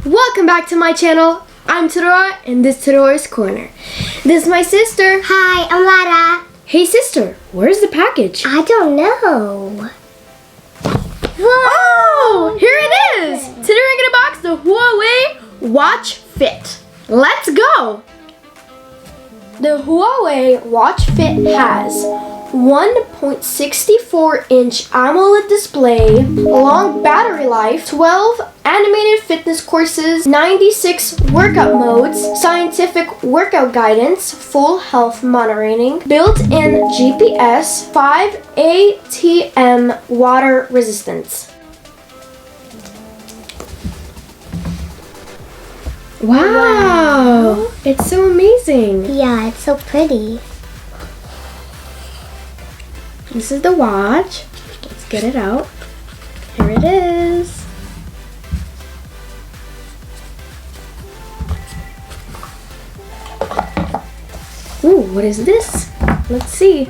Welcome back to my channel. I'm Tadora and this is Tadora's Corner. This is my sister. Hi, I'm Lara. Hey sister, where's the package? I don't know. Oh, here it is. Today we're gonna box the Huawei Watch Fit. Let's go. The Huawei Watch Fit has 1.64-inch AMOLED display, long battery life, 12 animated fitness courses, 96 workout modes, scientific workout guidance, full health monitoring, built-in GPS, 5 ATM water resistance. Wow, it's so amazing. Yeah, it's so pretty. This is the watch. Let's get it out. Here it is. Ooh, what is this? Let's see.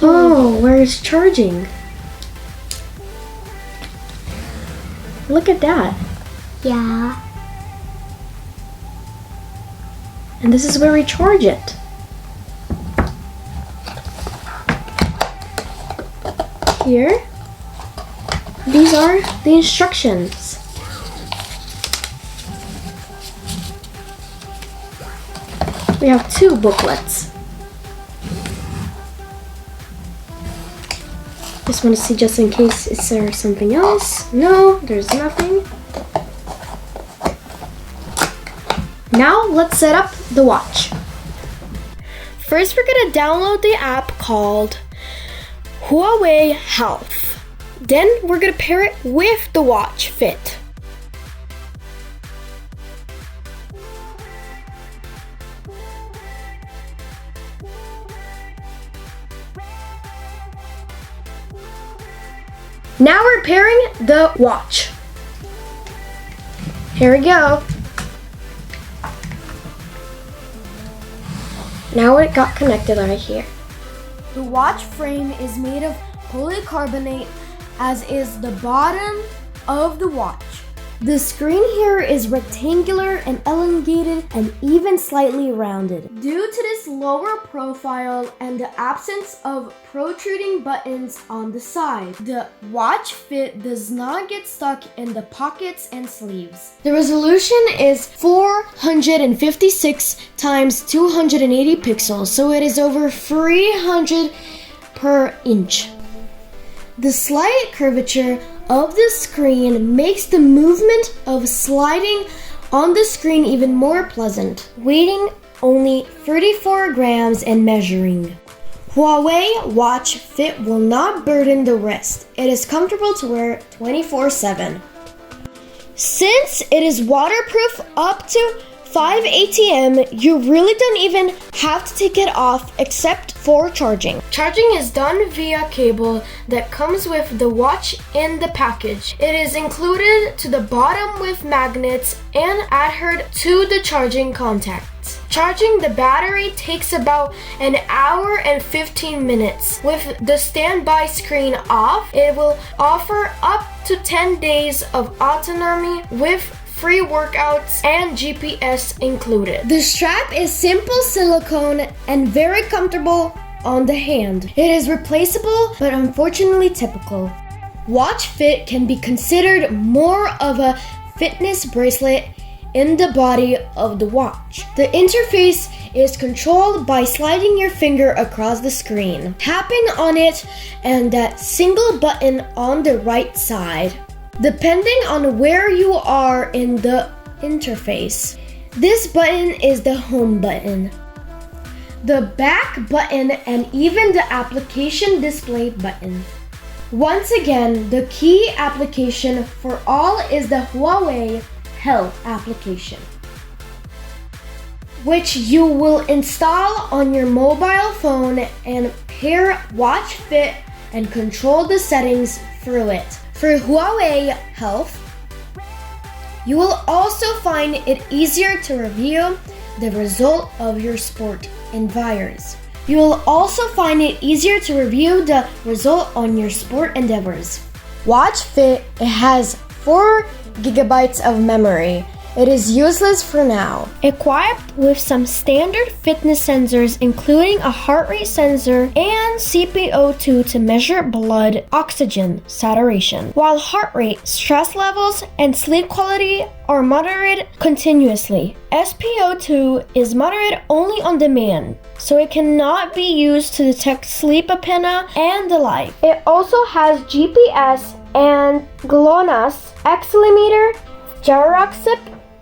Oh, where's charging? Look at that. Yeah. And this is where we charge it. Here, these are the instructions. We have 2 booklets. Just want to see just in case, is there something else? No, there's nothing. Now let's set up the watch. First we're going to download the app called Huawei Health. Then we're going to pair it with the Watch Fit. Now we're pairing the watch. Here we go. Now it got connected right here. The watch frame is made of polycarbonate, as is the bottom of the watch. The screen here is rectangular and elongated and even slightly rounded. Due to this lower profile and the absence of protruding buttons on the side, the watch fit does not get stuck in the pockets and sleeves. The resolution is 456 times 280 pixels, so it is over 300 per inch. The slight curvature of the screen makes the movement of sliding on the screen even more pleasant. Weighing only 34 grams and measuring. Huawei Watch Fit will not burden the wrist. It is comfortable to wear 24/7. Since it is waterproof up to 5 ATM, you really don't even have to take it off except for charging. Charging is done via cable that comes with the watch in the package. It is included to the bottom with magnets and adhered to the charging contacts. Charging the battery takes about an hour and 15 minutes. With the standby screen off, it will offer up to 10 days of autonomy with free workouts and GPS included. The strap is simple silicone and very comfortable on the hand. It is replaceable, but unfortunately typical. Watch Fit can be considered more of a fitness bracelet in the body of the watch. The interface is controlled by sliding your finger across the screen, tapping on it and that single button on the right side, depending on where you are in the interface. This button is the home button, the back button, and even the application display button. Once again, the key application for all is the Huawei Health application, which you will install on your mobile phone and pair Watch Fit and control the settings through it. For Huawei Health, you will also find it easier to review the result of your sport endeavors. You will also find it easier to review the result on your sport endeavors. Watch Fit, it has 4 gigabytes of memory. It is useless for now. Equipped with some standard fitness sensors including a heart rate sensor and CPO2 to measure blood oxygen saturation, while heart rate, stress levels, and sleep quality are monitored continuously. SPO2 is monitored only on demand, so it cannot be used to detect sleep apnea and the like. It also has GPS and GLONASS, accelerometer, gyroscope,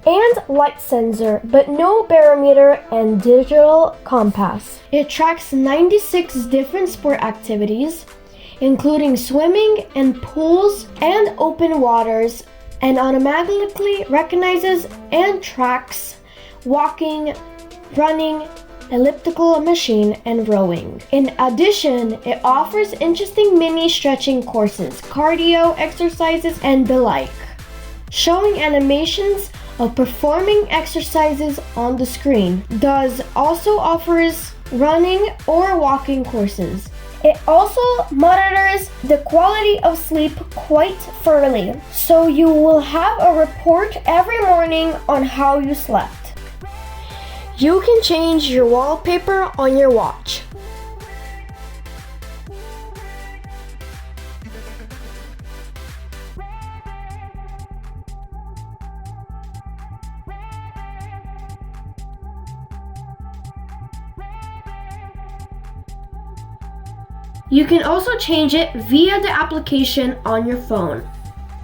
and light sensor, but no barometer and digital compass. It tracks 96 different sport activities, including swimming and pools and open waters, and automatically recognizes and tracks walking, running, elliptical machine, and rowing. In addition, it offers interesting mini stretching courses, cardio exercises, and the like, showing animations of performing exercises on the screen. Thus also offers running or walking courses. It also monitors the quality of sleep quite thoroughly, so you will have a report every morning on how you slept. You can change your wallpaper on your watch. You can also change it via the application on your phone.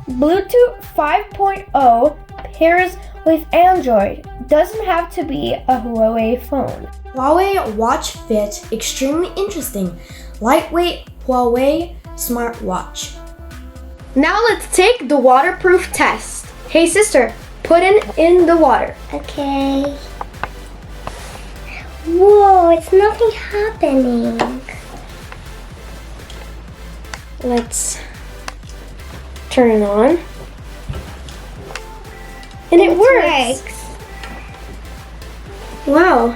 Bluetooth 5.0 pairs with Android. Doesn't have to be a Huawei phone. Huawei Watch Fit, extremely interesting. Lightweight Huawei smartwatch. Now let's take the waterproof test. Hey sister, put it in the water. Okay. Whoa, it's nothing happening. Let's turn it on. And it works. Wow.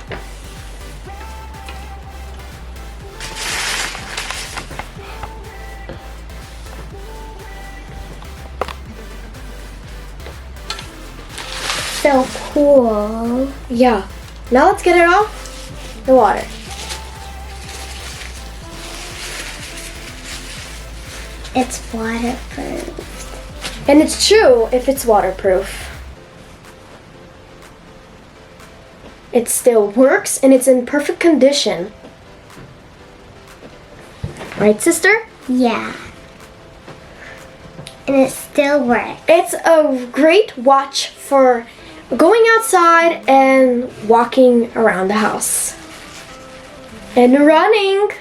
So cool. Yeah. Now let's get it off the water. It's waterproof. And it's true if it's waterproof. It still works and it's in perfect condition. Right, sister? Yeah. And it still works. It's a great watch for going outside and walking around the house. And running.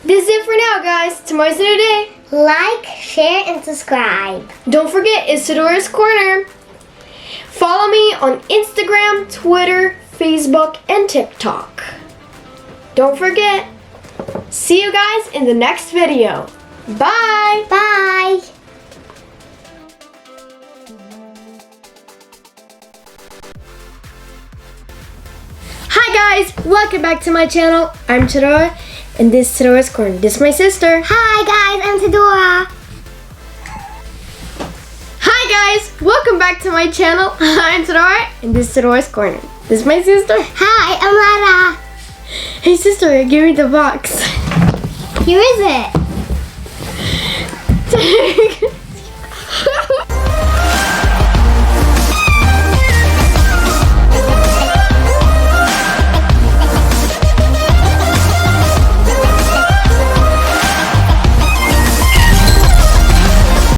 This is it for now, guys. Tomorrow's another day. Like, share, and subscribe. Don't forget, Isidora's Corner. Follow me on Instagram, Twitter, Facebook, and TikTok. Don't forget. See you guys in the next video. Bye. Bye. Hi guys, welcome back to my channel. I'm Tadora, and this is Tadora's Corner. This is my sister. Hi guys, I'm Tadora. Hi guys, welcome back to my channel. I'm Tadora, and this is Tadora's Corner. This is my sister. Hi, I'm Lara. Hey sister, give me the box. Here is it.